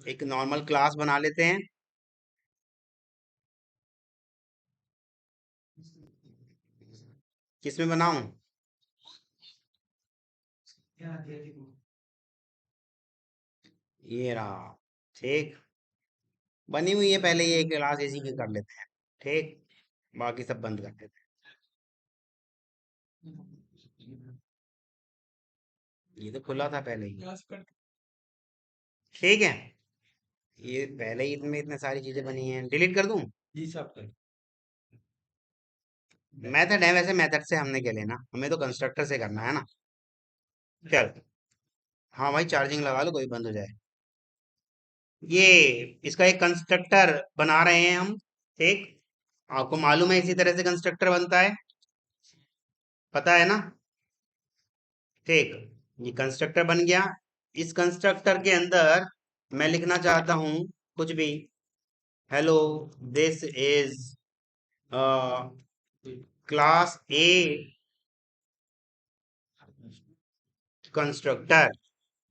एक normal class बना लेते हैं। किसमें बनाऊं? ये रहा। ठीक, बनी हुई है पहले, ये क्लास इसी की कर लेते हैं। ठीक, बाकी सब बंद कर देते हैं। ये तो खुला था पहले ही। ठीक है, ये पहले ही इनमें इतने सारी चीजें बनी हैं, डिलीट कर दूं? जी साहब। मेथड है वैसे, मेथड से हमने क्या लेना, हमें तो कंस्ट्रक्टर से करना है ना। चल, हाँ भाई चार्जिंग लगा लो, कोई बंद हो जाए। ये इसका एक कंस्ट्रक्टर बना रहे हैं हम। ठीक, आपको मालूम है इसी तरह से कंस्ट्रक्टर बनता है, पता है ना। ठीक, ये कंस्ट्रक्टर बन गया। इस कंस्ट्रक्टर के अंदर मैं लिखना चाहता हूं कुछ भी। Hello, this is class A constructor.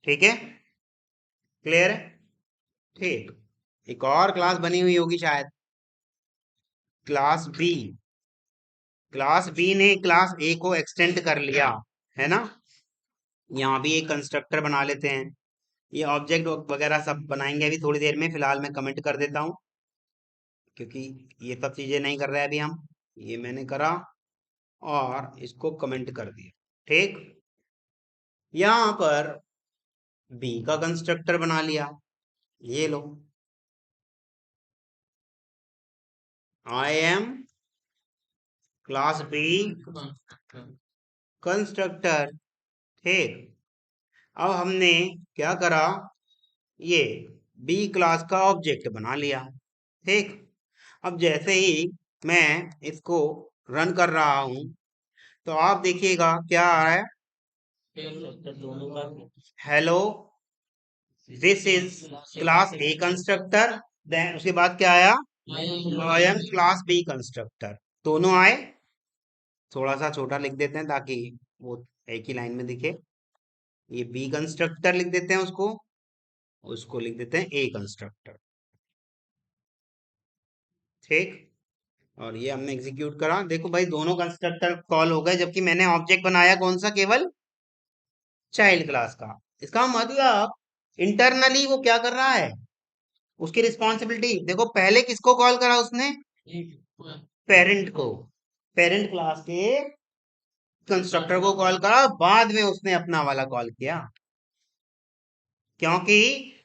ठीक है, क्लियर है। ठीक, एक और क्लास बनी हुई होगी शायद, क्लास बी। क्लास बी ने क्लास ए को एक्सटेंड कर लिया, है ना। यहाँ भी एक कंस्ट्रक्टर बना लेते हैं। ये ऑब्जेक्ट वगैरह सब बनाएंगे अभी थोड़ी देर में, फिलहाल मैं कमेंट कर देता हूँ, क्योंकि ये सब चीजें नहीं कर रहे हैं अभी हम। ये मैंने करा और इसको कमेंट कर दिया। ठीक, यहाँ पर बी का कंस्ट्रक्टर बना लिया, ये लो। I am class B constructor. ठीक, अब हमने क्या करा, ये बी क्लास का ऑब्जेक्ट बना लिया। ठीक, अब जैसे ही मैं इसको रन कर रहा हूं, तो आप देखिएगा क्या आ रहा है। Hello, this is class A constructor. Then उसके बाद क्या आया, I am class B constructor. दोनों आए। थोड़ा सा छोटा लिख देते हैं ताकि वो एक ही लाइन में दिखे। ये बी कंस्ट्रक्टर लिख देते हैं उसको, उसको लिख देते हैं ए कंस्ट्रक्टर। ठीक, और ये हमने एग्जीक्यूट करा, देखो भाई दोनों कंस्ट्रक्टर कॉल हो गए, जबकि मैंने ऑब्जेक्ट बनाया कौन सा, केवल चाइल्ड क्लास का। इसका मतलब इंटरनली वो क्या कर रहा है, उसकी रिस्पॉन्सिबिलिटी देखो, पहले किसको कॉल करा उसने, पेरेंट को। पेरेंट क्लास के कंस्ट्रक्टर को कॉल करा, बाद में उसने अपना वाला कॉल किया। क्योंकि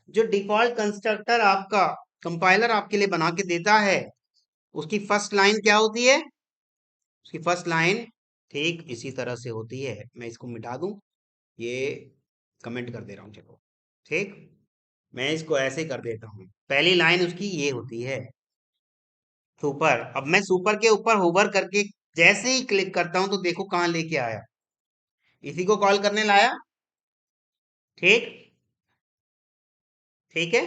जो डिफॉल्ट कंस्ट्रक्टर आपका कंपाइलर आपके लिए बना के देता है, उसकी फर्स्ट लाइन क्या होती है, उसकी फर्स्ट लाइन ठीक इसी तरह से होती है। मैं इसको मिटा दूं, ये कमेंट कर दे रहा हूं, चलो। ठीक, मैं इसको ऐसे कर देता हूँ, पहली लाइन उसकी ये होती है, सुपर। अब मैं सुपर के ऊपर होवर करके जैसे ही क्लिक करता हूं, तो देखो कहां लेके आया, इसी को कॉल करने लाया। ठीक, ठीक है।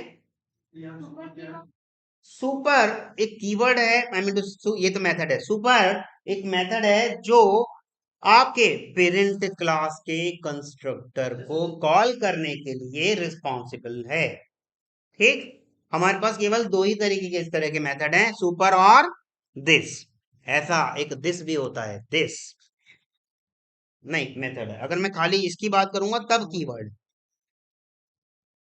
सुपर एक कीवर्ड है, आई मीन ये तो मेथड है। सुपर एक मेथड है जो आपके पेरेंट क्लास के कंस्ट्रक्टर को कॉल करने के लिए रिस्पॉन्सिबल है। ठीक, हमारे पास केवल दो ही तरीके के इस तरह के मेथड हैं, सुपर और दिस। ऐसा एक दिस भी होता है, दिस नहीं मेथड है। अगर मैं खाली इसकी बात करूंगा तब कीवर्ड।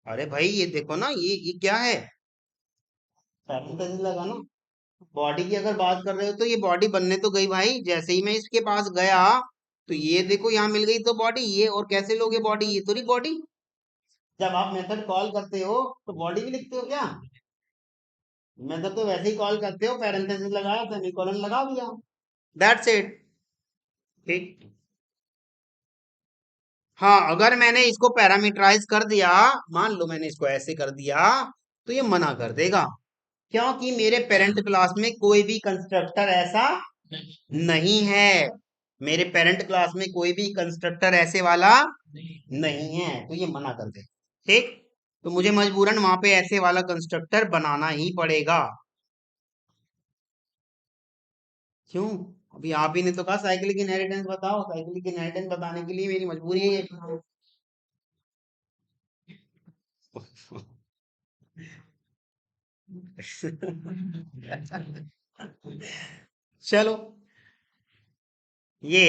अरे भाई ये देखो ना, ये क्या है, पैरेंथेसिस लगा ना। बॉडी की अगर बात कर रहे हो तो ये बॉडी बनने तो गई भाई, जैसे ही मैं इसके पास गया तो ये देखो यहाँ मिल गई तो बॉडी। ये और कैसे लोगे बॉडी, ये तो नहीं बॉडी। जब आप मेथड कॉल करते हो तो बॉडी भी लिखते हो क्या, मेथड तो वैसे ही कॉल करते हो, पैरेंथेसिस लगाया, सेमीकोलन लगा दिया, दैट्स इट। ठीक, हाँ अगर मैंने इसको पैरामीटराइज कर दिया, मान लो मैंने इसको ऐसे कर दिया, तो ये मना कर देगा, क्योंकि मेरे पेरेंट क्लास में कोई भी कंस्ट्रक्टर ऐसा नहीं है। मेरे पेरेंट क्लास में कोई भी कंस्ट्रक्टर ऐसे वाला नहीं है, तो ये मना कर दे। ठीक, तो मुझे मजबूरन वहां पे ऐसे वाला कंस्ट्रक्टर बनाना ही पड़ेगा। क्यों, अभी आप ही ने तो कहा साइक्लिक इनहेरिटेंस बताओ, साइक्लिक इनहेरिटेंस बताने के लिए मेरी मजबूरी है ये। चलो, ये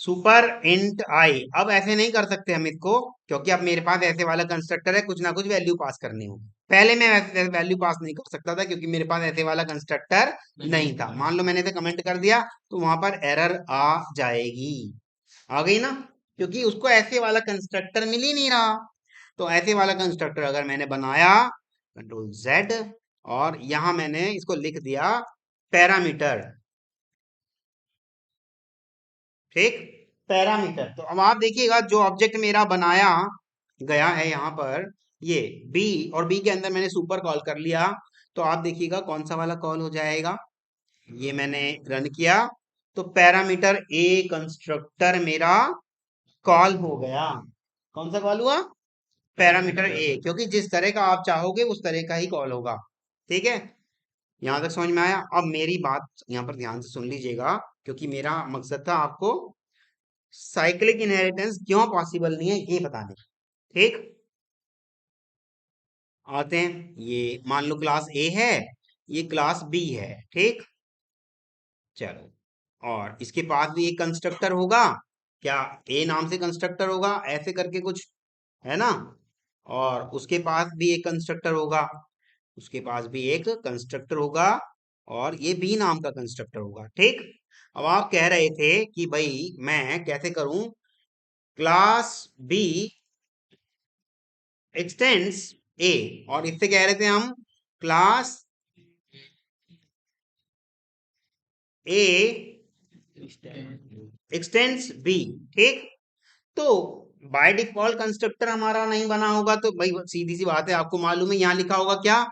सुपर इंट आई, अब ऐसे नहीं कर सकते हम इसको, क्योंकि अब मेरे पास ऐसे वाला कंस्ट्रक्टर है, कुछ ना कुछ वैल्यू पास करनी हो। पहले मैं वैसे वैल्यू पास नहीं कर सकता था, क्योंकि मेरे पास ऐसे वाला कंस्ट्रक्टर नहीं था। मान लो मैंने इसे कमेंट कर दिया, तो वहां पर एरर आ जाएगी। आ गई ना, क्योंकि उसको ऐसे वाला कंस्ट्रक्टर मिल ही नहीं रहा। तो ऐसे वाला कंस्ट्रक्टर अगर मैंने बनाया, कंट्रोल जेड, और यहां मैंने इसको लिख दिया पैरामीटर, ठीक, पैरामीटर। तो अब आप देखिएगा, जो ऑब्जेक्ट मेरा बनाया गया है यहाँ पर, ये बी, और बी के अंदर मैंने सुपर कॉल कर लिया, तो आप देखिएगा कौन सा वाला कॉल हो जाएगा। ये मैंने रन किया, तो पैरामीटर ए कंस्ट्रक्टर मेरा कॉल हो गया। कौन सा कॉल हुआ? पैरामीटर ए, क्योंकि जिस तरह का आप चाहोगे उस तरह का ही कॉल होगा। ठीक है, यहां तक समझ में आया? अब मेरी बात यहाँ पर ध्यान से सुन लीजिएगा, क्योंकि मेरा मकसद था आपको साइक्लिक इनहेरिटेंस क्यों पॉसिबल नहीं है ये बताने। ठीक, आते हैं। ये मान लो क्लास ए है, ये क्लास बी है, ठीक। चलो, और इसके पास भी एक कंस्ट्रक्टर होगा, क्या ए नाम से कंस्ट्रक्टर होगा, ऐसे करके कुछ, है ना। और उसके पास भी एक कंस्ट्रक्टर होगा, उसके पास भी एक कंस्ट्रक्टर होगा, और ये बी नाम का कंस्ट्रक्टर होगा, ठीक। अब आप कह रहे थे कि भाई मैं कैसे करूं, क्लास बी एक्सटेंड्स ए, और इससे कह रहे थे हम क्लास ए एक्सटेंड्स बी, ठीक। तो बाय डिफॉल्ट कंस्ट्रक्टर हमारा नहीं बना होगा, तो भाई सीधी सी बात है, आपको मालूम है यहाँ लिखा होगा क्या,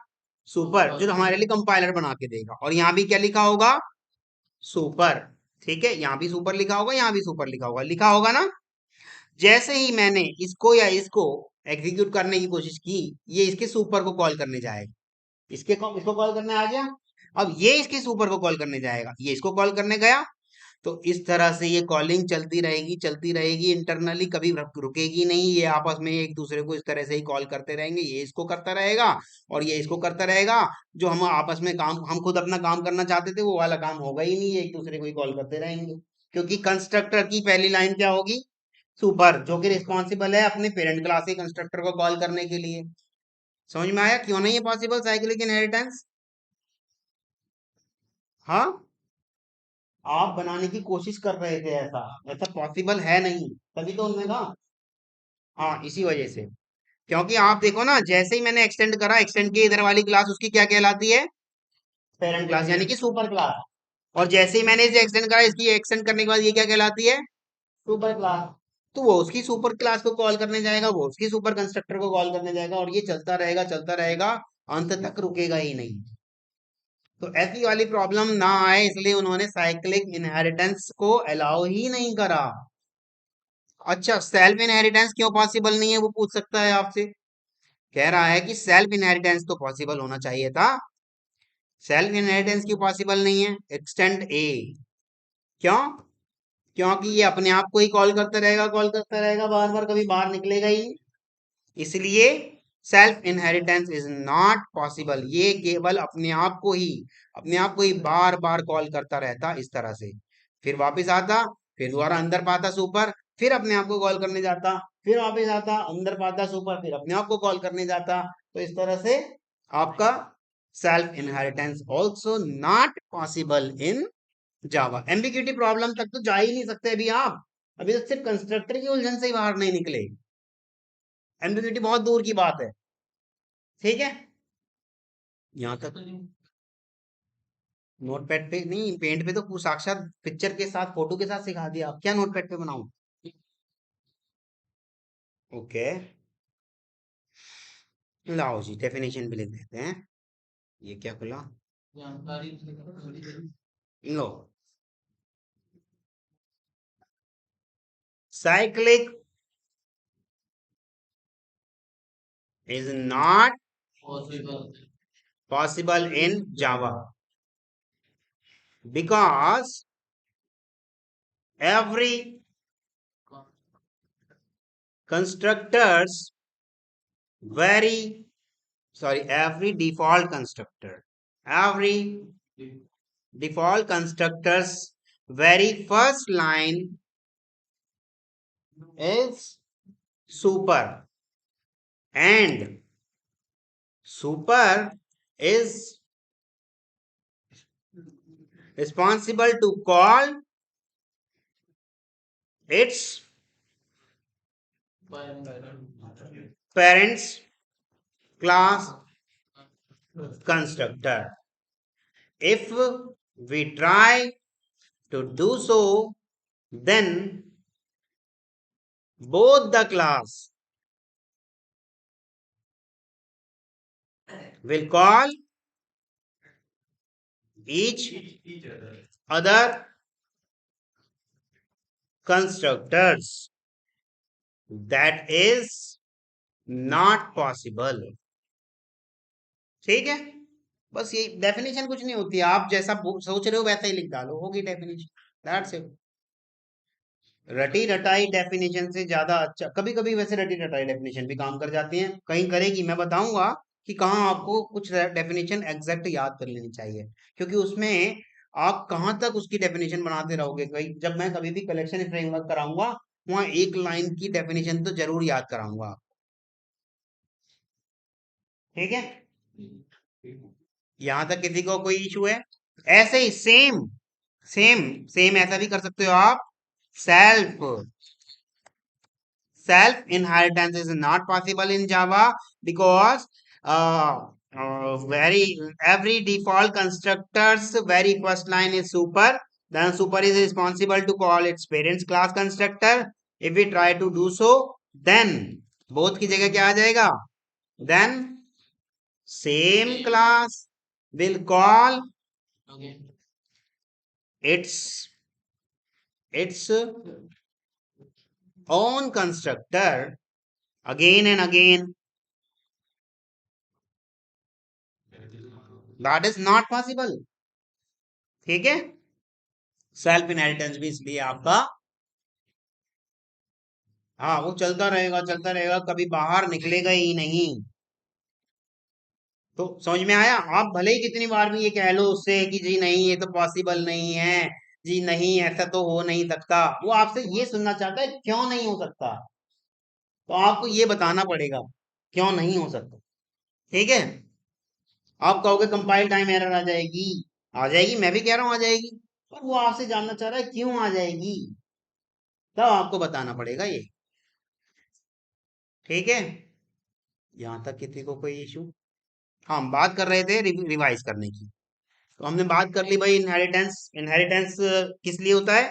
सुपर, जो हमारे लिए कंपाइलर बना के देगा। और यहाँ भी क्या लिखा होगा, सुपर। ठीक है, यहाँ भी सुपर लिखा होगा, यहाँ भी सुपर लिखा होगा ना। जैसे ही मैंने इसको या इसको एग्जीक्यूट करने की कोशिश की, ये इसके सुपर को कॉल करने जाएगा, इसको कॉल करने आ गया। अब ये इसके सुपर को कॉल करने जाएगा, ये इसको कॉल करने गया। तो इस तरह से ये कॉलिंग चलती रहेगी इंटरनली, कभी रुकेगी नहीं। ये आपस में एक दूसरे को इस तरह से ही कॉल करते रहेंगे, ये इसको करता रहेगा और ये इसको करता रहेगा। जो हम आपस में काम, हम खुद अपना काम करना चाहते थे, वो वाला काम होगा ही नहीं, ये एक दूसरे को ही कॉल करते रहेंगे। क्योंकि कंस्ट्रक्टर की पहली लाइन क्या होगी, सुपर, जो कि रिस्पॉन्सिबल है अपने पेरेंट क्लास के कंस्ट्रक्टर को कॉल करने के लिए। समझ में आया क्यों नहीं है पॉसिबल साइक्लिक इनहेरिटेंस? हाँ, आप बनाने की कोशिश कर रहे थे, ऐसा ऐसा पॉसिबल है नहीं, तभी तो उन्होंने कहा। हाँ, इसी वजह से, क्योंकि आप देखो ना, जैसे ही मैंने एक्सटेंड करा, एक्सटेंड की इधर वाली क्लास उसकी क्या कहलाती है, पेरेंट क्लास, यानी कि सुपर क्लास। और जैसे ही मैंने इसे एक्सटेंड करा, इसकी एक्सटेंड करने के बाद ये क्या कहलाती है, सुपर क्लास। तो वो उसकी सुपर क्लास को कॉल करने जाएगा, वो उसकी सुपर कंस्ट्रक्टर को कॉल करने जाएगा, और ये चलता रहेगा, अंत तक रुकेगा ही नहीं। तो ऐसी वाली प्रॉब्लम ना आए, इसलिए उन्होंने साइक्लिक इनहेरिटेंस को अलाउ ही नहीं करा। अच्छा, सेल्फ इनहेरिटेंस क्यों पॉसिबल नहीं है, वो पूछ सकता है आपसे। कह रहा है कि सेल्फ इनहेरिटेंस तो पॉसिबल होना चाहिए था, सेल्फ इनहेरिटेंस क्यों पॉसिबल नहीं है, एक्सटेंड ए। क्यों? क्योंकि ये अपने आप को ही कॉल करता रहेगा बार बार, कभी बाहर निकलेगा ही नहीं। इसलिए self inheritance is not possible, ये केवल अपने आप को ही बार बार कॉल करता रहता इस तरह से, फिर वापस आता, फिर दोबारा अंदर पाता सुपर, फिर अपने आप को कॉल करने जाता, फिर वापस आता, अंदर पाता सुपर, फिर अपने आप को कॉल करने जाता। तो इस तरह से आपका self inheritance also not possible in Java. Ambiguity problem तक तो जा ही नहीं सकते अभी आप, अभी तो सिर्फ कंस्ट्रक्टर की उलझन से ही बाहर नहीं निकले, एम्बिग्यूटी बहुत दूर की बात है। ठीक है, यहाँ तक। नोटपैड पे नहीं, पेंट पे तो साक्षात पिक्चर के साथ, फोटो के साथ सिखा दिया, आप क्या नोटपैड पे बनाऊं? ओके, लाओ जी, डेफिनेशन भी लिख देते हैं। ये क्या खुला, लो, cyclic is not possible in Java because every constructors vary sorry, every default constructor, every default constructor's very first line is super, and super is responsible to call its parents class constructor. If we try to do so, then both the class will call each other constructors. That is not possible. ठीक है, बस ये definition कुछ नहीं होती, आप जैसा सोच रहे हो वैसा ही लिख डालो, होगी डेफिनेशन। That's it. रटी रटाई डेफिनेशन से ज्यादा अच्छा, कभी कभी वैसे रटी रटाई डेफिनेशन भी काम कर जाती हैं, कहीं करेगी, मैं बताऊंगा कि कहाँ आपको कुछ डेफिनेशन एग्जैक्ट याद कर लेनी चाहिए, क्योंकि उसमें आप कहाँ तक उसकी डेफिनेशन बनाते रहोगे। कहीं जब मैं कभी भी कलेक्शन फ्रेमवर्क कराऊंगा, वहां एक लाइन की डेफिनेशन तो जरूर याद कराऊंगा। ठीक है, यहां तक किसी को कोई इशू है? ऐसे ही सेम सेम सेम ऐसा भी कर सकते हो आप। Self self inheritance is not possible in Java because very every default constructor's very first line is super. Then super is responsible to call its parents class constructor. If we try to do so, then both की जगह क्या आ जाएगा? Then same class will call its own constructor again and again. That is not possible. ठीक है, self inheritance भी इसलिए आपका, हाँ वो चलता रहेगा, कभी बाहर निकलेगा ही नहीं। तो समझ में आया? आप भले ही कितनी बार भी ये कह लो उससे कि जी नहीं ये तो पॉसिबल नहीं है, जी नहीं ऐसा तो हो नहीं सकता, वो आपसे ये सुनना चाहता है क्यों नहीं हो सकता, तो आपको ये बताना पड़ेगा क्यों नहीं हो सकता। ठीक है, आप कहोगे कंपाइल टाइम एरर आ जाएगी, मैं भी कह रहा हूँ आ जाएगी, पर वो आपसे जानना चाह रहा है क्यों आ जाएगी, तब आपको बताना पड़ेगा ये। ठीक है, यहां तक किसी को कोई इशू? हाँ, हम बात कर रहे थे रिवाइज करने की, तो हमने बात कर ली भाई इनहेरिटेंस। इनहेरिटेंस किस लिए होता है?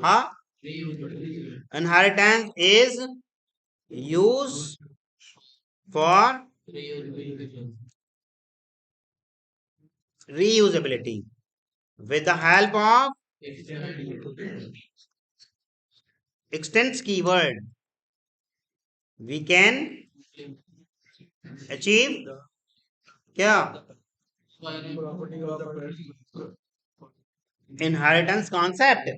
हाँ, inheritance is use for reusability with the help of extends keyword we can achieve क्या? Inheritance concept.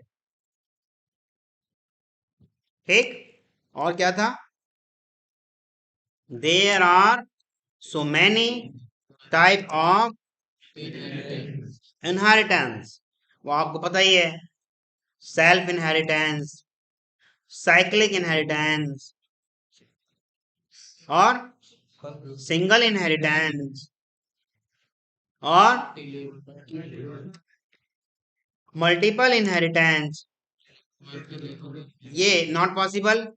ठीक, और क्या था? There are so many type of inheritance, वो आपको पता ही है, सेल्फ इनहेरिटेंस, साइक्लिक इनहेरिटेंस और सिंगल इनहेरिटेंस और मल्टीपल इनहेरिटेंस। ये नॉट पॉसिबल,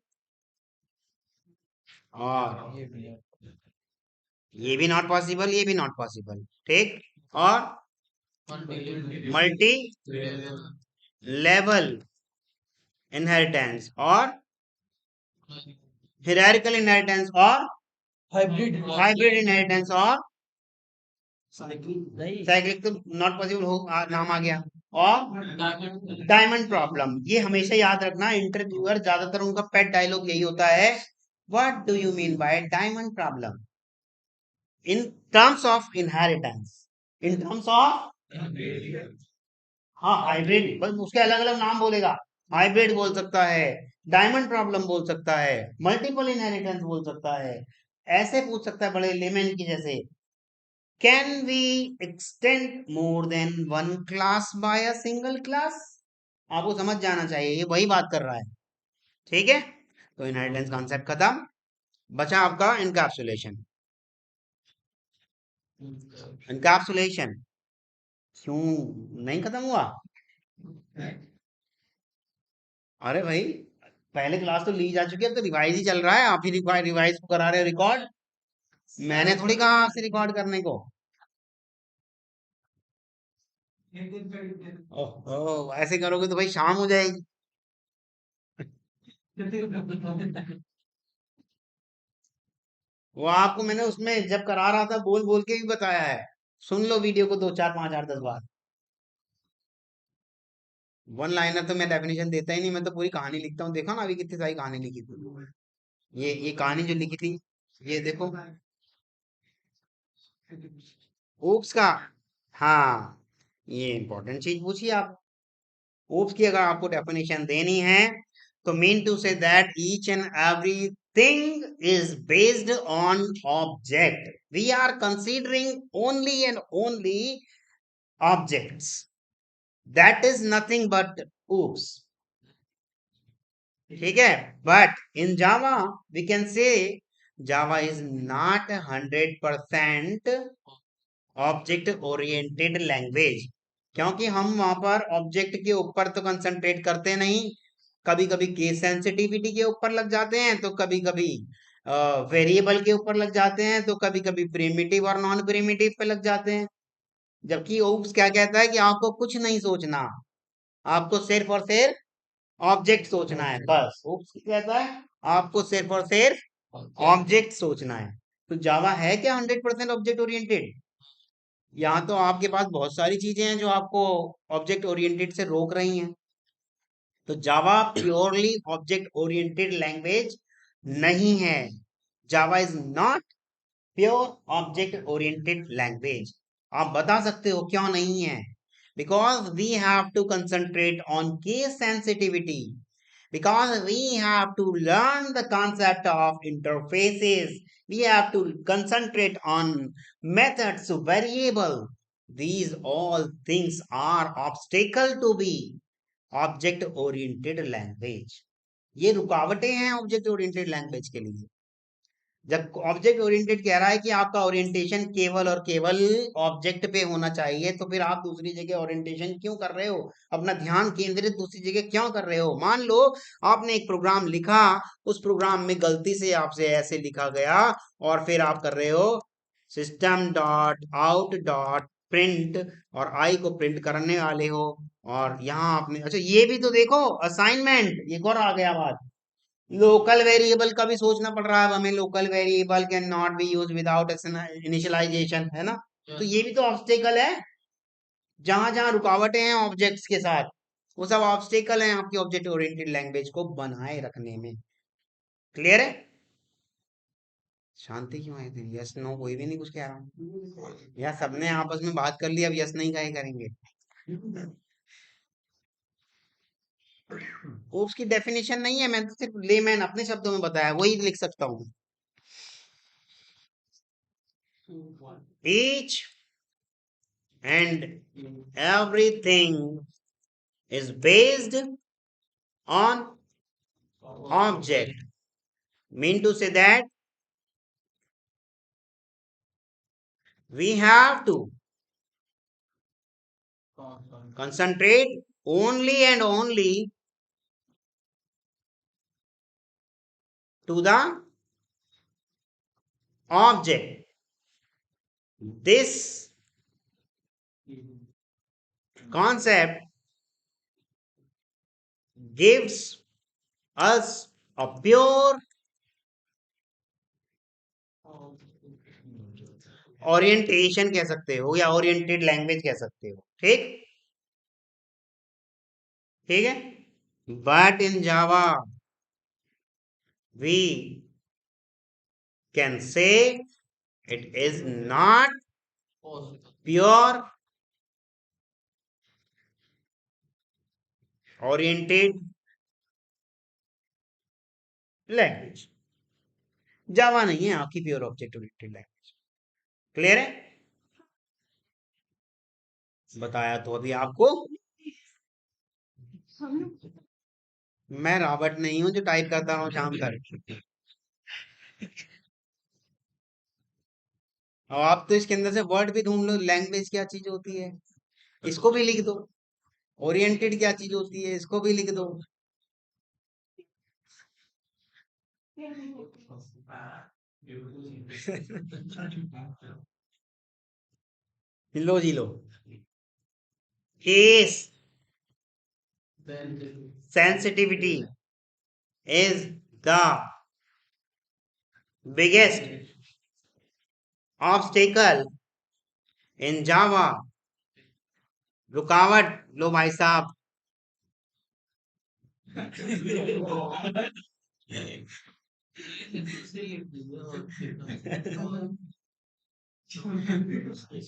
और ये भी नॉट पॉसिबल, ये भी नॉट पॉसिबल। ठीक, और मल्टी लेवल इनहेरिटेंस और हिरार्किकल इनहेरिटेंस और हाइब्रिड इनहेरिटेंस और साइक्लिक तो नॉट पॉसिबल हो, नाम आ गया, और डायमंड प्रॉब्लम। ये हमेशा याद रखना, इंटरव्यूअर ज्यादातर उनका पेट डायलॉग यही होता है, what do you mean by diamond problem in terms of inheritance, in terms of, हाँ हाइब्रिड, बस उसके अलग अलग नाम बोलेगा, हाइब्रिड बोल सकता है, डायमंड प्रॉब्लम बोल सकता है, मल्टीपल इनहेरिटेंस बोल सकता है, ऐसे पूछ सकता है बड़े लेमन की जैसे, can we extend more than one class by a single class. आपको समझ जाना चाहिए ये वही बात कर रहा है, ठीक है। तो इनहेरिटेंस कॉन्सेप्ट खत्म, बचा आपका इनकैप्सुलेशन। इनकैप्सुलेशन क्यों नहीं खत्म हुआ? अरे भाई पहले क्लास तो ली जा चुकी है, अब तो रिवाइज ही चल रहा है, आप ही रिवाइज को करा रहे हो रिकॉर्ड। मैंने थोड़ी कहा आपसे रिकॉर्ड करने को। ओह ऐसे करोगे तो भाई शाम हो जाएगी। वो आपको मैंने उसमें जब करा रहा था बोल बोल के भी बताया है, सुन लो वीडियो को 2 4 5 8 10 बार। वन लाइनर तो मैं डेफिनेशन देता ही नहीं, मैं तो पूरी कहानी लिखता हूँ। देखा ना अभी कितनी सारी कहानी लिखी थी, ये कहानी जो लिखी थी, ये देखो। ओप्स का, हाँ ये इंपॉर्टेंट चीज पूछी आप। ओप्स की अगर आपको डेफिनेशन देनी है तो mean to say that each and everything is based on object, we are considering only and only objects, that is nothing but oops, ठीक है। But in Java we can say Java is not 100% object oriented language, क्योंकि हम वहां पर object के ऊपर तो concentrate करते नहीं, कभी कभी केस सेंसिटिविटी के ऊपर लग जाते हैं, तो कभी कभी वेरिएबल के ऊपर लग जाते हैं, तो कभी कभी प्रिमिटिव और नॉन प्रिमिटिव पे लग जाते हैं। जबकि ओप्स क्या कहता है कि आपको कुछ नहीं सोचना, आपको सिर्फ और सिर्फ ऑब्जेक्ट सोचना है बस। ओप्स क्या कहता है, आपको सिर्फ और सिर्फ ऑब्जेक्ट सोचना है। तो जावा है क्या 100% ऑब्जेक्ट ओरिएंटेड? यहाँ तो आपके पास बहुत सारी चीजें हैं जो आपको ऑब्जेक्ट ओरिएंटेड से रोक रही हैं। तो Java purely object oriented language नहीं है, Java is not pure object oriented language. आप बता सकते हो क्यों नहीं है? Because we have to concentrate on case sensitivity, because we have to learn the concept of interfaces, we have to concentrate on methods, variable, these all things are obstacle to be object oriented language, ये रुकावटें हैं object oriented language के लिए। जब object oriented कह रहा है कि आपका ओरिएंटेशन केवल और केवल ऑब्जेक्ट पे होना चाहिए, तो फिर आप दूसरी जगह ओरिएंटेशन क्यों कर रहे हो? अपना ध्यान केंद्रित दूसरी जगह क्यों कर रहे हो? मान लो आपने एक प्रोग्राम लिखा, उस प्रोग्राम में गलती से आपसे ऐसे लिखा गया, और फिर आप कर रहे हो system dot out dot print, और आई को प्रिंट करने वाले हो, और यहाँ आपने, अच्छा ये भी तो देखो असाइनमेंट, एक और आ गया बात, लोकल वेरिएबल का भी सोचना पड़ रहा है अब हमें। Local variable can not be use without initialization, है ना? तो ये भी तो ऑब्स्टेकल है, जहां जहां रुकावटें हैं ऑब्जेक्ट्स के साथ, वो सब ऑब्स्टेकल हैं आपकी ऑब्जेक्ट ओरिएंटेड लैंग्वेज को बनाए रखने में। क्लियर है? शांति क्यों है थी? यस नो कोई भी नहीं कुछ कह रहा, या सबने आपस में बात कर ली, अब यस नहीं कहे करेंगे। उसकी डेफिनेशन नहीं है, मैं तो सिर्फ लेमैन अपने शब्दों में बताया, वही लिख सकता हूँ। each and everything is based on object, mean to say that we have to concentrate only and only to the object. This concept gives us a pure orientation कह सकते हो, या ओरिएंटेड लैंग्वेज कह सकते हो, ठीक? ठीक है। But in Java we can say it is not pure oriented language. Java नहीं है आपकी pure object oriented language. Clear है? बताया तो अभी आपको। मैं रॉबर्ट नहीं हूं जो टाइप करता हूं शाम तक। और आप तो इसके अंदर से वर्ड भी ढूंढ लो, लैंग्वेज क्या चीज होती है इसको भी लिख दो, ओरिएंटेड क्या चीज होती है इसको भी लिख दो। लो जी लो। Case sensitivity is the biggest obstacle in Java। रुकावट लो भाई साहब।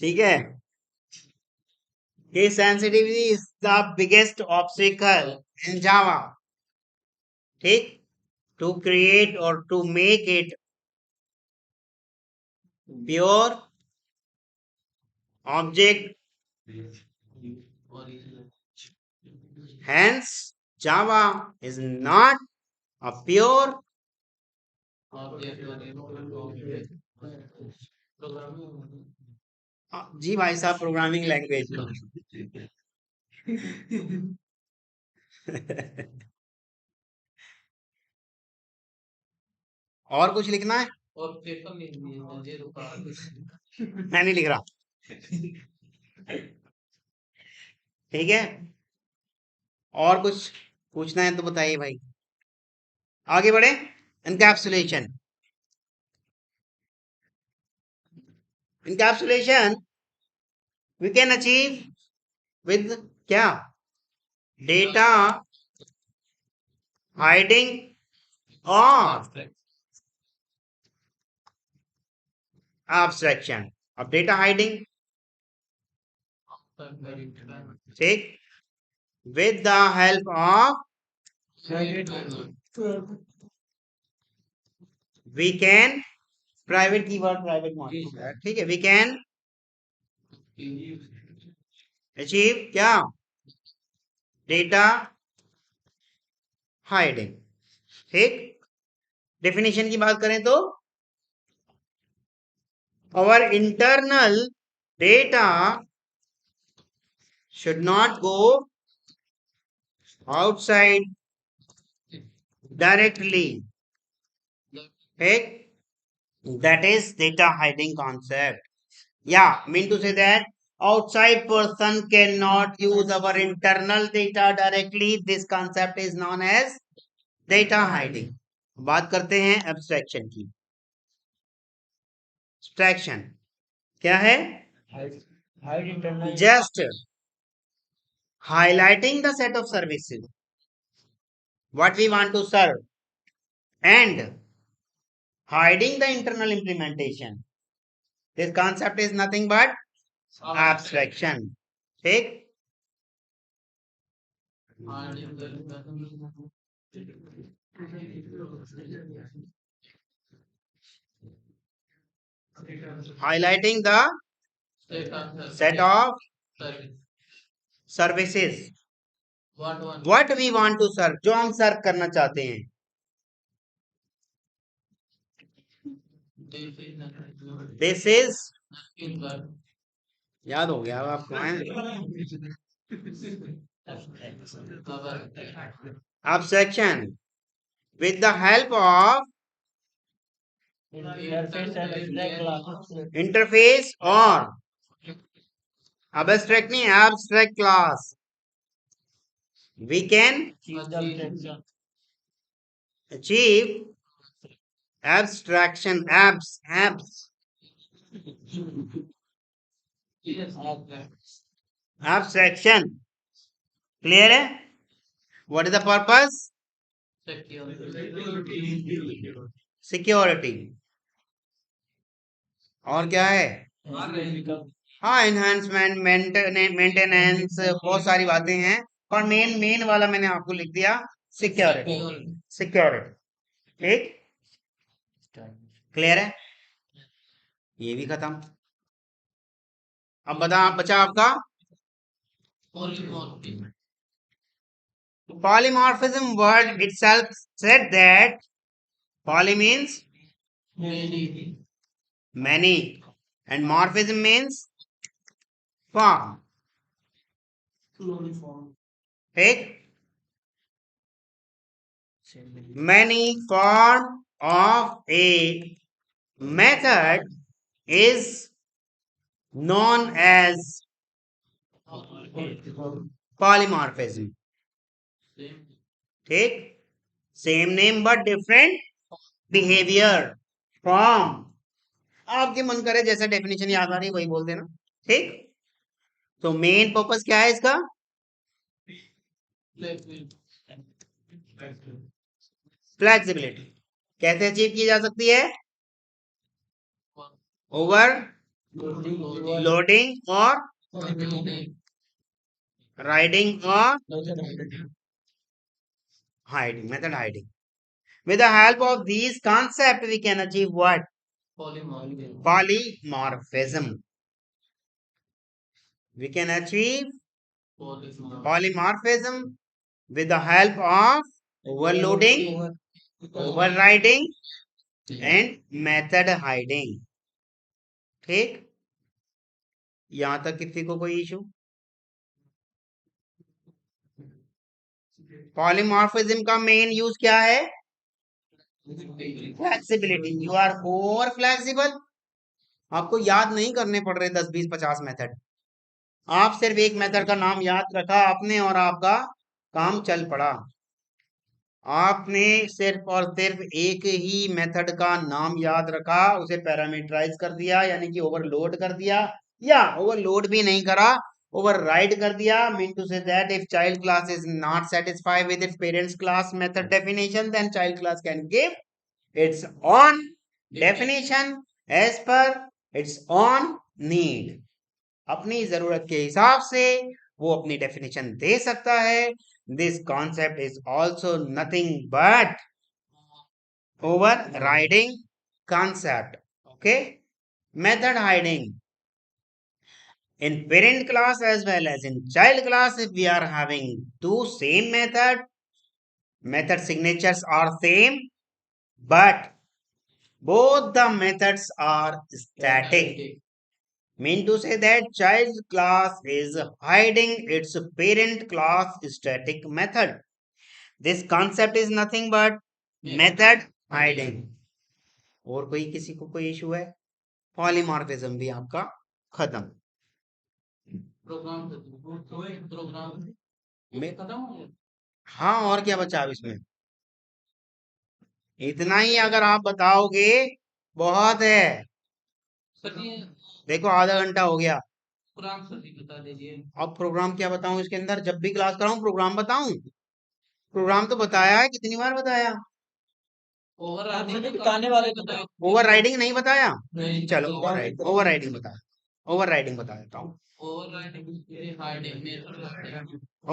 ठीक है। Case sensitivity is the biggest obstacle in Java। ठीक, to create or to make it pure object, hence Java is not a pure जी भाई साहब प्रोग्रामिंग लैंग्वेज। और कुछ लिखना है? और पेपर लिख दिए मैं नहीं लिख रहा। ठीक है, और कुछ पूछना है तो बताइए भाई। आगे बढ़े। Encapsulation. Encapsulation we can achieve with क्या? डेटा हाइडिंग और abstraction। अब डेटा हाइडिंग, ठीक, with the help of we can private keyword private module, ठीक है, we can achieve क्या? Data hiding. ठीक, डेफिनेशन की बात करें तो our internal data should not go outside directly। ठीक, that is data hiding concept। Yeah, mean to say that outside person cannot use our internal data directly। This concept is known as data hiding। बात करते हैं abstraction की। abstraction क्या है? Just highlighting the set of services what we want to serve and hiding the internal implementation। This concept is nothing but abstraction। ठीक, highlighting the set of services what we want to serve, जो हम सर्व करना चाहते हैं। This is याद हो गया आपको है? abstraction with the help of interface और abstract नहीं, abstract class we can achieve abstraction। abs abstraction। Clear है? what is the purpose? Security. और क्या है? हाँ, एनहांसमेंट, मेंटेनेंस, बहुत सारी बातें हैं, और मेन वाला मैंने आपको लिख दिया सिक्योरिटी। सिक्योरिटी ठीक, क्लियर है, ये भी खत्म। अब बचा आपका polymorphism. Word itself said that poly means many and morphism means form, ठीक, many form of a method is known as polymorphism, ठीक, same name but different behaviour form. आपके मन करे जैसा डेफिनेशन याद आ रही है वही बोल देना, ठीक। तो मेन पर्पस क्या है इसका, फ्लेक्सिबिलिटी। कैसे अचीव की जा सकती है, ओवर लोडिंग और राइडिंग और hiding, method hiding. With the help of these concepts, we can achieve what? Polymorphism. We can achieve polymorphism with the help of overloading, overriding and method hiding. ठीक, यहां तक किसी को कोई इशू? पॉलीमॉर्फिज्म का main use क्या है, flexibility. You are over flexible. आपको याद नहीं करने पड़ रहे 10 20 50 मेथड, आप सिर्फ एक मेथड का नाम याद रखा आपने और आपका काम चल पड़ा। आपने सिर्फ और सिर्फ एक ही मेथड का नाम याद रखा, उसे पैरामीटराइज कर दिया यानी कि ओवरलोड कर दिया, या ओवरलोड भी नहीं करा, override कर दिया। Mean to say that if child class is not satisfied with its parents class method definition, then child class can give its own definition as per its own need. अपनी जरूरत के हिसाब से वो अपनी डेफिनेशन दे सकता है। This concept is also nothing but overriding concept. Okay, method hiding in parent class as well as in child class. If we are having two same method signatures are same, but both the methods are static. Mean to say that child class is hiding its parent class static method. This concept is nothing but method hiding. और कोई किसी को कोई issue है? Polymorphism भी आपका खत्म। हाँ, और क्या बचा अब इसमें? इतना ही अगर आप बताओगे बहुत है। देखो आधा घंटा हो गया। अब प्रोग्राम क्या बताऊं इसके अंदर? जब भी क्लास कराऊं प्रोग्राम बताऊं? प्रोग्राम तो बताया है, कितनी बार बताया? ओवर राइडिंग नहीं बताया? चलो ओवर राइडिंग बताया, ओवर राइडिंग बता देता हूँ।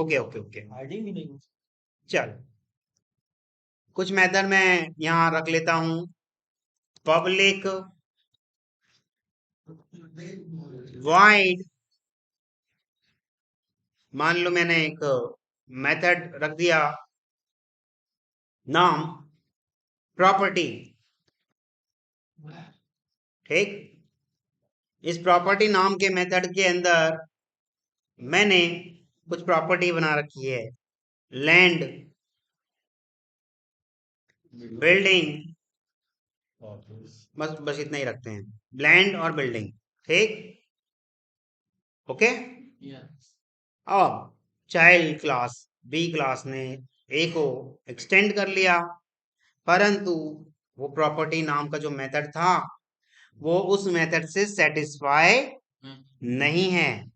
ओके ओके ओके, चलो कुछ मेथड मैं यहाँ रख लेता हूँ। पब्लिक वाइड, मान लो मैंने एक मेथड रख दिया नाम प्रॉपर्टी, ठीक। इस प्रॉपर्टी नाम के मेथड के अंदर मैंने कुछ प्रॉपर्टी बना रखी है, लैंड, बिल्डिंग, बस बस इतना ही रखते हैं, लैंड और बिल्डिंग, ठीक, ओके। अब चाइल्ड क्लास बी क्लास ने ए को एक्सटेंड कर लिया, परंतु वो प्रॉपर्टी नाम का जो मेथड था वो उस मेथड से सेटिस्फाई नहीं है।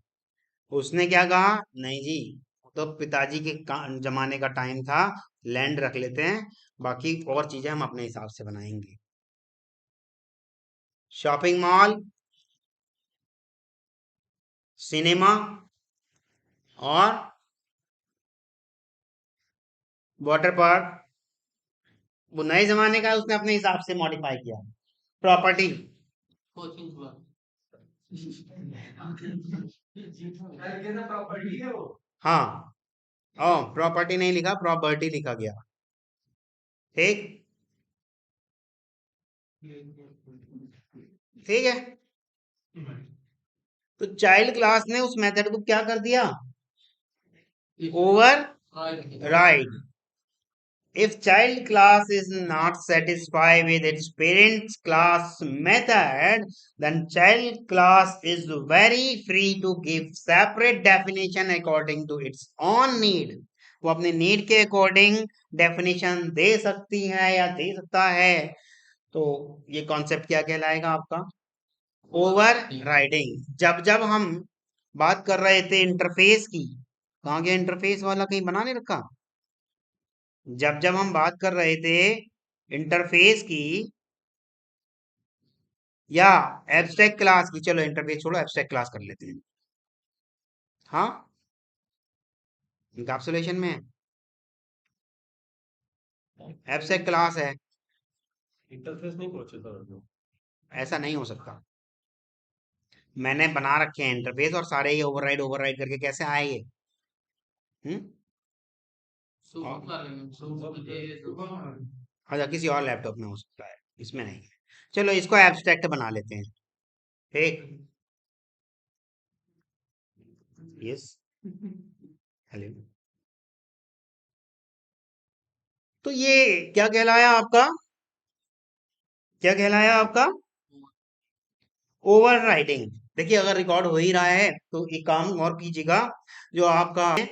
उसने क्या कहा, नहीं जी तो पिताजी के जमाने का टाइम था, लैंड रख लेते हैं, बाकी और चीजें हम अपने हिसाब से बनाएंगे। शॉपिंग मॉल, सिनेमा और वाटर पार्क वो नए जमाने का है, उसने अपने हिसाब से मॉडिफाई किया। प्रॉपर्टी, हाँ, ओ प्रॉपर्टी नहीं लिखा, प्रॉपर्टी लिखा गया। ठीक, ठीक है। तो चाइल्ड क्लास ने उस मेथड को क्या कर दिया, over ride. If child class is not satisfied with its parents class method, then child class is very free to give separate definition according to its own need. वो अपने need के according definition दे सकती है या दे सकता है। तो ये कॉन्सेप्ट क्या कहलाएगा आपका, ओवर राइडिंग। जब जब हम बात कर रहे थे इंटरफेस की, कहाँ गया इंटरफेस वाला, कहीं बना नहीं रखा। जब जब हम बात कर रहे थे इंटरफेस की या एब्स्ट्रैक्ट क्लास की, चलो इंटरफेस छोड़ो, एब्स्ट्रैक्ट क्लास कर लेते हैं। हाँ, इंकैप्सुलेशन में एब्स्ट्रैक्ट क्लास है, इंटरफेस नहीं पहुंचे सर। ऐसा नहीं हो सकता। मैंने बना रखे हैं इंटरफेस और सारे ये ओवरराइड ओवरराइड करके कैसे आए ये। हम्म, अच्छा किसी और लैपटॉप में हो सकता है, इसमें नहीं। चलो इसको एब्स्ट्रैक्ट बना लेते हैं। ठीक, यस, हेलो। तो ये क्या कहलाया आपका, क्या कहलाया आपका, ओवर राइडिंग। देखिए अगर रिकॉर्ड हो ही रहा है तो एक काम और कीजिएगा, जो आपका है,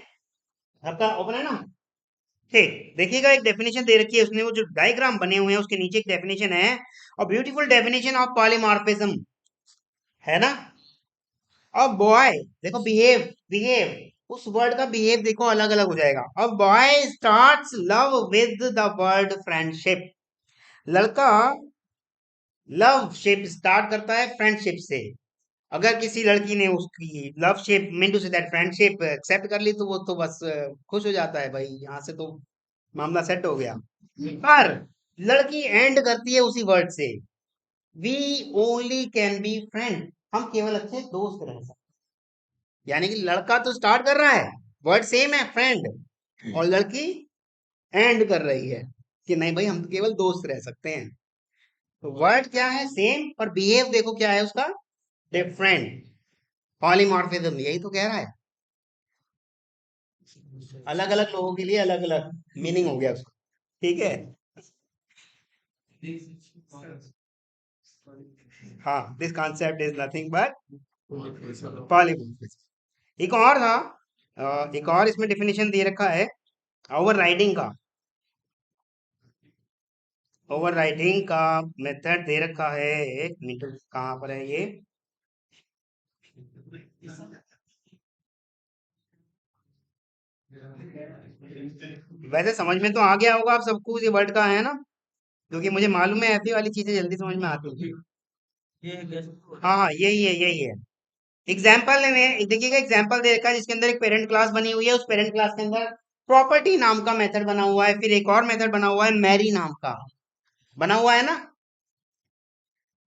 आपका ओपन है ना। ठीक, देखिएगा एक डेफिनेशन दे रखी है उसने, वो जो डायग्राम बने हुए हैं उसके नीचे एक डेफिनेशन है, और ब्यूटीफुल डेफिनेशन ऑफ पॉलीमॉर्फिज्म, है ना। अब बॉय, देखो बिहेव, बिहेव, उस वर्ड का बिहेव देखो अलग अलग हो जाएगा। अब boy starts love with the word friendship, लड़का लव शिप स्टार्ट करता है फ्रेंडशिप से। अगर किसी लड़की ने उसकी love shape mean to say that friendship accept कर ली तो वो तो बस खुश हो जाता है भाई, यहाँ से तो मामला सेट हो गया। पर लड़की एंड करती है उसी वर्ड से, we only can be friend, हम केवल अच्छे दोस्त रह सकते। यानी कि लड़का तो स्टार्ट कर रहा है, वर्ड सेम है फ्रेंड, और लड़की एंड कर रही है कि नहीं भाई हम तो केवल दोस्त रह सकते हैं। तो वर्ड क्या है सेम, पर बिहेव देखो क्या है उसका, डिफरेंट। पॉलीमॉर्फिज्म यही तो कह रहा है, अलग अलग लोगों के लिए अलग अलग मीनिंग हो गया उसको। ठीक है, हाँ, this concept is nothing but polymorphism. एक और था, एक और इसमें डेफिनेशन दे रखा है ओवर राइडिंग का। ओवर राइडिंग का मेथड दे रखा है, एक मिनट कहाँ पर है ये, वैसे समझ में तो आ गया होगा आप सबको ये वर्ड का, है ना, क्योंकि मुझे मालूम है ऐसी वाली चीजें जल्दी समझ में आती हैं। हाँ हाँ, यही है यही है। एग्जाम्पल में देखिएगा, एग्जाम्पल दे रखा है जिसके अंदर एक पेरेंट क्लास बनी हुई है, उस पेरेंट क्लास के अंदर प्रॉपर्टी नाम का मेथड बना हुआ है, फिर एक और मेथड बना हुआ है मैरी नाम का, बना हुआ है ना।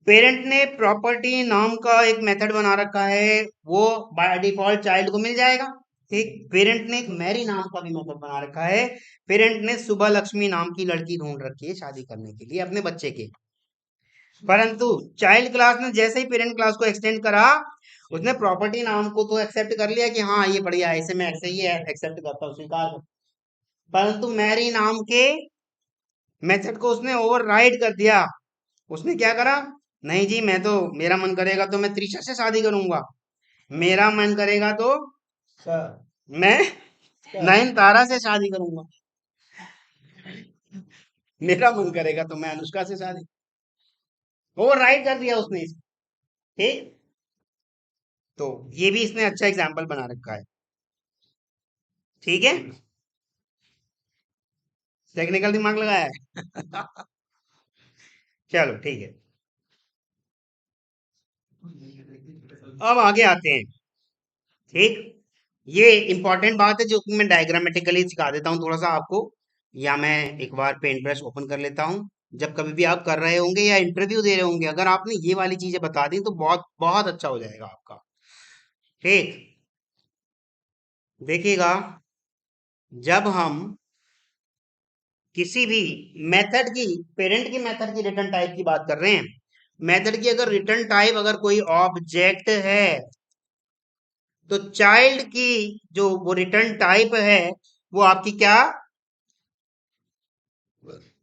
पेरेंट ने प्रॉपर्टी नाम का एक मेथड बना रखा है, वो बाय डिफॉल्ट चाइल्ड को मिल जाएगा। ठीक, पेरेंट ने एक मैरी नाम का भी मेथड बना रखा है, पेरेंट ने सुबह लक्ष्मी नाम की लड़की ढूंढ रखी है शादी करने के लिए अपने बच्चे के। परंतु चाइल्ड क्लास ने जैसे ही पेरेंट क्लास को एक्सटेंड करा, उसने प्रॉपर्टी नाम को तो एक्सेप्ट कर लिया कि हाँ ये बढ़िया है, इसे मैं ऐसे ही एक्सेप्ट करता हूँ, स्वीकार करता हूं। परंतु मैरी नाम के मेथड को उसने ओवरराइड कर दिया। उसने क्या करा, नहीं जी मैं तो, मेरा मन करेगा तो मैं त्रिशा से शादी करूंगा, मेरा मन करेगा तो मैं नयनतारा से शादी करूंगा, मेरा मन करेगा तो मैं अनुष्का से शादी, ओवरराइड कर दिया उसने ठीक। तो ये भी इसने अच्छा एग्जाम्पल बना रखा है। ठीक है, टेक्निकल दिमाग लगाया है। चलो ठीक है, अब आगे आते हैं। ठीक, ये इंपॉर्टेंट बात है जो कि मैं डायग्रामेटिकली सिखा देता हूँ थोड़ा सा आपको। या मैं एक बार पेंट ब्रश ओपन कर लेता हूं। जब कभी भी आप कर रहे होंगे या इंटरव्यू दे रहे होंगे, अगर आपने ये वाली चीजें बता दी तो बहुत बहुत अच्छा हो जाएगा आपका। ठीक, देखिएगा, जब हम किसी भी मेथड की, पेरेंट की मेथड की रिटर्न टाइप की बात कर रहे हैं, मेथड की अगर रिटर्न टाइप अगर कोई ऑब्जेक्ट है, तो चाइल्ड की जो वो रिटर्न टाइप है वो आपकी क्या,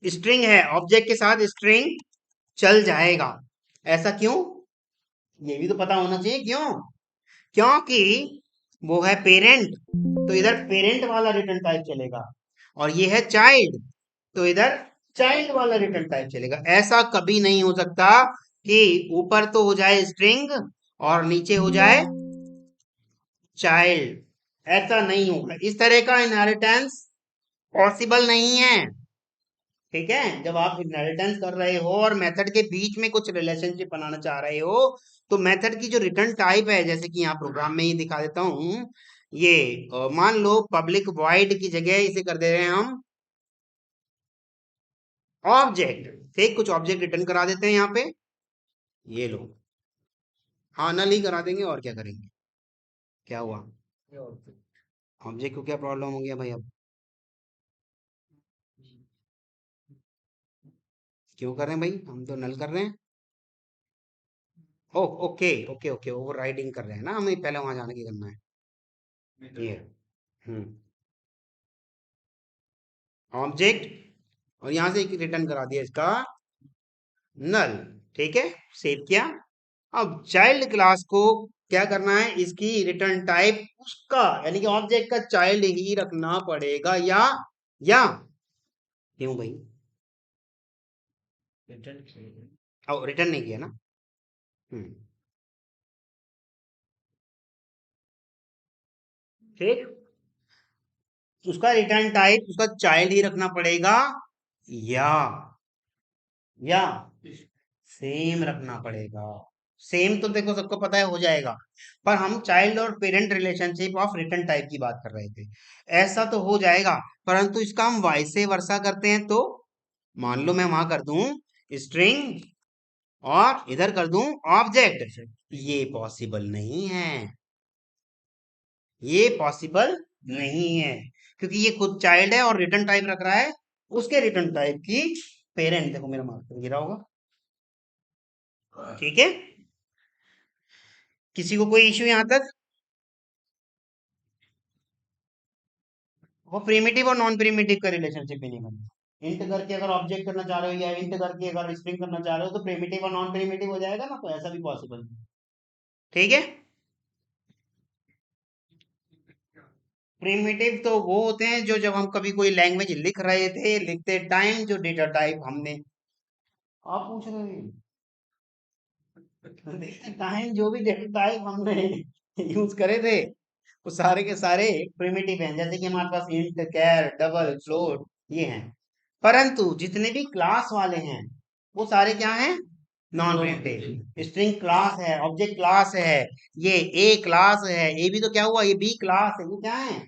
स्ट्रिंग है। ऑब्जेक्ट के साथ स्ट्रिंग चल जाएगा। ऐसा क्यों, ये भी तो पता होना चाहिए क्यों। क्योंकि वो है पेरेंट, तो इधर पेरेंट वाला रिटर्न टाइप चलेगा, और ये है चाइल्ड, तो इधर चाइल्ड वाला रिटर्न टाइप चलेगा। ऐसा कभी नहीं हो सकता कि ऊपर तो हो जाए स्ट्रिंग और नीचे हो जाए चाइल्ड। ऐसा नहीं होगा, इस तरह का इनहेरिटेंस पॉसिबल नहीं है। ठीक है, जब आप इनहेरिटेंस कर रहे हो और मेथड के बीच में कुछ रिलेशनशिप बनाना चाह रहे हो, तो मेथड की जो रिटर्न टाइप है, जैसे कि यहाँ प्रोग्राम में ही दिखा देता हूं, ये मान लो पब्लिक वॉइड की जगह इसे कर दे रहे हैं हम ऑब्जेक्ट। ठीक, कुछ ऑब्जेक्ट रिटर्न करा देते हैं यहाँ पे, ये लो। हाँ, नल ही करा देंगे, और क्या करेंगे। क्या हुआ, ये और फिर ऑब्जेक्ट को क्या प्रॉब्लम हो गया भाई अब, क्यों कर रहे हैं भाई, हम तो नल कर रहे हैं। ओ, okay okay okay, overriding कर रहे हैं ना, हमें पहले वहां जाने की करना है। ये, हम्म, ऑब्जेक्ट, और यहां से एक रिटर्न करा दिया इसका नल। ठीक है, सेव किया। अब चाइल्ड क्लास को क्या करना है, इसकी रिटर्न टाइप उसका यानी कि ऑब्जेक्ट का चाइल्ड ही रखना पड़ेगा, या क्यों भाई, रिटर्न किए। अब रिटर्न नहीं किया ना। हम्म, ठीक, उसका रिटर्न टाइप उसका चाइल्ड ही रखना पड़ेगा, या या सेम रखना पड़ेगा। सेम तो देखो सबको पता है हो जाएगा, पर हम चाइल्ड और parent relationship of return type की बात कर रहे थे। ऐसा तो हो जाएगा, परंतु इसका हम वाइसे वर्सा करते हैं, तो मान लो मैं वहां कर दूं स्ट्रिंग और इधर कर दूं ऑब्जेक्ट, ये पॉसिबल नहीं है, ये पॉसिबल नहीं है, क्योंकि ये खुद चाइल्ड है और रिटर्न टाइप रख रहा है उसके रिटर्न टाइप की पेरेंट। देखो मेरा मार्कर गिरा होगा। ठीक है, किसी को कोई इश्यू यहां तक। वो प्रिमिटिव और नॉन प्रिमिटिव का रिलेशनशिप ही नहीं बनता। इंट करके अगर ऑब्जेक्ट करना चाह रहे हो या इंट करके अगर स्ट्रिंग करना चाह रहे हो, तो प्रिमिटिव और नॉन प्रिमिटिव हो जाएगा ना, तो ऐसा भी पॉसिबल नहीं। ठीक है, प्रिमिटिव तो वो होते हैं जो जब हम कभी कोई लैंग्वेज लिख रहे थे, लिखते टाइम जो डेटा टाइप हमने, आप पूछ रहे हैं, लिखते टाइम जो भी डेटा टाइप हमने यूज करे थे, वो सारे के सारे प्रिमिटिव हैं। जैसे कि हमारे पास इंट, कैर, डबल, फ्लोट, ये हैं। परंतु जितने भी क्लास वाले हैं वो सारे क्या हैं, नॉन प्रिमिटिव। स्ट्रिंग क्लास है, ऑब्जेक्ट क्लास है, ये ए क्लास है, ए भी तो क्या हुआ, ये बी क्लास है, ये क्या है,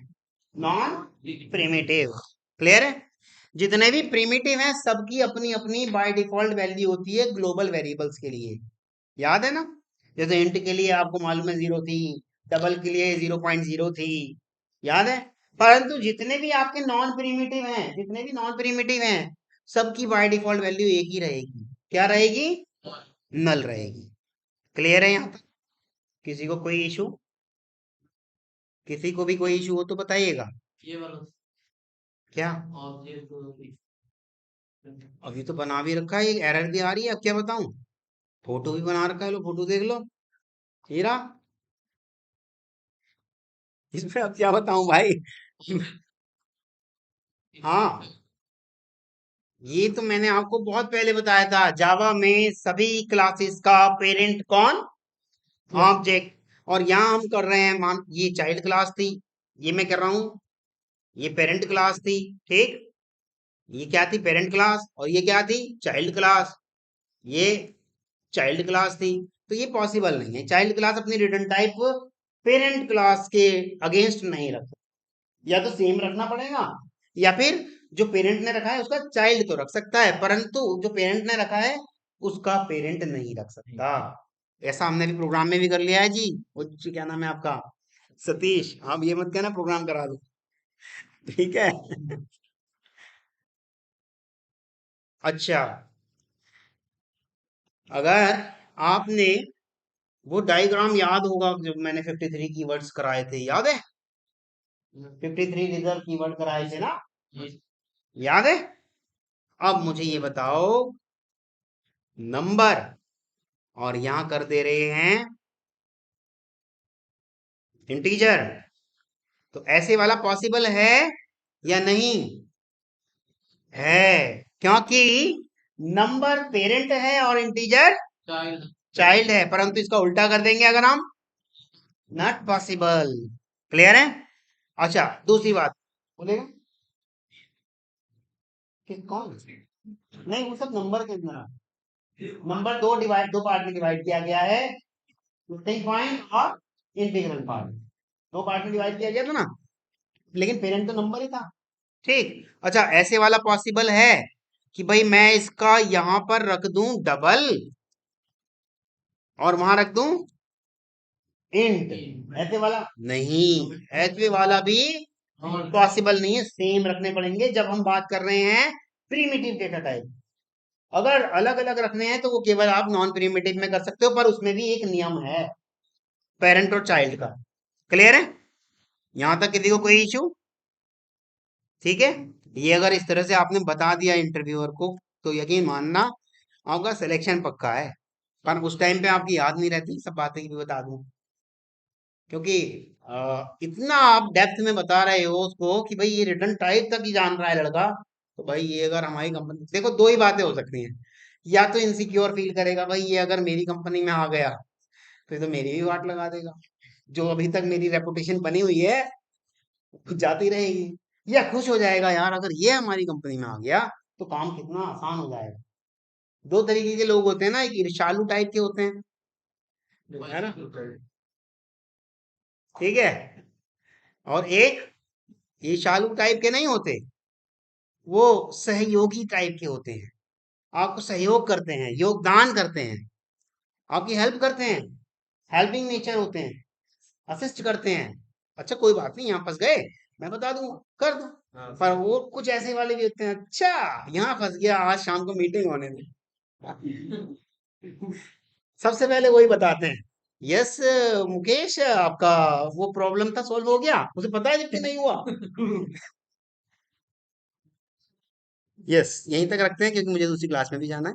नॉन प्रिमिटिव। क्लियर है, जितने भी प्रिमिटिव हैं सबकी अपनी अपनी बाय डिफॉल्ट वैल्यू होती है ग्लोबल वेरिएबल्स के लिए, याद है ना। जैसे इंट के लिए आपको मालूम है 0 थी, डबल के लिए 0.0 थी, याद है। परंतु जितने भी आपके नॉन प्रिमिटिव हैं, जितने भी नॉन प्रिमिटिव हैं, सबकी बाय डिफॉल्ट वैल्यू एक ही रहेगी, क्या रहेगी, नल रहेगी। क्लियर है यहाँ तक, किसी को कोई इशू, किसी को भी कोई इशू हो तो बताइएगा। ये वाला क्या, ऑब्जेक्ट अभी तो बना भी रखा है, एरर भी आ रही है, अब क्या बताऊं, फोटो भी बना रखा है, लो फोटो देख लो, हीरा, इसमें अब क्या बताऊं भाई। हाँ, ये तो मैंने आपको बहुत पहले बताया था, जावा में सभी क्लासेस का पेरेंट कौन, ऑब्जेक्ट। और यहाँ हम कर रहे हैं, मान ये चाइल्ड क्लास थी, ये मैं कर रहा हूँ, ये पेरेंट क्लास थी। ठीक, ये क्या थी, पेरेंट क्लास, और ये क्या थी, चाइल्ड क्लास, ये चाइल्ड क्लास थी। तो ये पॉसिबल नहीं है, चाइल्ड क्लास अपनी रिटर्न टाइप पेरेंट क्लास के अगेंस्ट नहीं रख सकती। या तो सेम रखना पड़ेगा, या फिर जो पेरेंट ने रखा है उसका चाइल्ड तो रख सकता है, परंतु जो पेरेंट ने रखा है उसका पेरेंट नहीं रख सकता। ऐसा हमने भी प्रोग्राम में भी कर लिया है जी। वो क्या नाम है आपका, सतीश, आप ये मत कहना प्रोग्राम करा दो, ठीक है। अच्छा, अगर आपने वो डायग्राम याद होगा जब मैंने 53 कीवर्ड्स कराए थे, याद है? 53 रिजर्व कीवर्ड कराए थे ना, याद है? अब मुझे ये बताओ, नंबर, और यहां कर दे रहे हैं इंटीजर, तो ऐसे वाला पॉसिबल है या नहीं? है, क्योंकि नंबर पेरेंट है और इंटीजर चाइल्ड है, परंतु इसका उल्टा कर देंगे अगर हम, नॉट पॉसिबल। क्लियर है? अच्छा, दूसरी बात बोलेगा कि कौन, नहीं वो सब नंबर के अंदर, नंबर दो पार्ट में डिवाइड किया गया है, फ्लोटिंग पॉइंट और इंटीग्रल पार्ट, दो पार्ट में डिवाइड किया गया था ना, लेकिन पेरेंट तो नंबर ही था। ठीक। अच्छा, ऐसे वाला पॉसिबल है कि भाई मैं इसका यहां पर रख दूं डबल और वहां रख दूं इंट, ऐसे वाला नहीं, ऐसे वाला भी पॉसिबल नहीं है, सेम रखने पड़ेंगे जब हम बात कर रहे हैं प्रीमिटिव डेटा टाइप। अगर अलग अलग रखने हैं तो वो केवल आप नॉन प्रीमिटिव में कर सकते हो, पर उसमें भी एक नियम है पेरेंट और चाइल्ड का। क्लियर है? यहां तक किसी को कोई इशू? ठीक है, ये अगर इस तरह से आपने बता दिया इंटरव्यूअर को तो यकीन मानना आपका सिलेक्शन पक्का है। पर उस टाइम पे आपकी याद नहीं रहती सब बातें भी बता दूं, क्योंकि इतना आप डेप्थ में बता रहे हो उसको कि भाई ये रिटर्न टाइप तक ही जान रहा है लड़का, तो भाई ये अगर हमारी कंपनी, देखो दो ही बातें हो सकती हैं, या तो इनसिक्योर फील करेगा भाई ये अगर मेरी कंपनी में आ गया फिर तो मेरी भी वाट लगा देगा, जो अभी तक मेरी रेपुटेशन बनी हुई है जाती रहेगी, या खुश हो जाएगा यार अगर ये हमारी कंपनी में आ गया तो काम कितना आसान हो जाएगा। दो तरीके के लोग होते हैं ना, एक ईर्ष्यालु टाइप के होते हैं, है ना, ठीक है, और एक ईर्ष्यालु टाइप के नहीं होते, वो सहयोगी टाइप के होते हैं, आपको सहयोग करते हैं, योगदान करते हैं, आपकी हेल्प करते हैं, हेल्पिंग नेचर होते हैं, असिस्ट करते हैं। अच्छा कोई बात नहीं, यहाँ फंस गए, मैं बता दूंगा, कर दो। पर वो कुछ ऐसे वाले भी होते हैं, अच्छा यहाँ फंस गया, आज शाम को मीटिंग होने में, सबसे पहले वही बताते हैं, यस मुकेश आपका वो प्रॉब्लम था सॉल्व हो गया, मुझे पता है जबकि नहीं हुआ। यस, यहीं तक रखते हैं क्योंकि मुझे दूसरी क्लास में भी जाना है।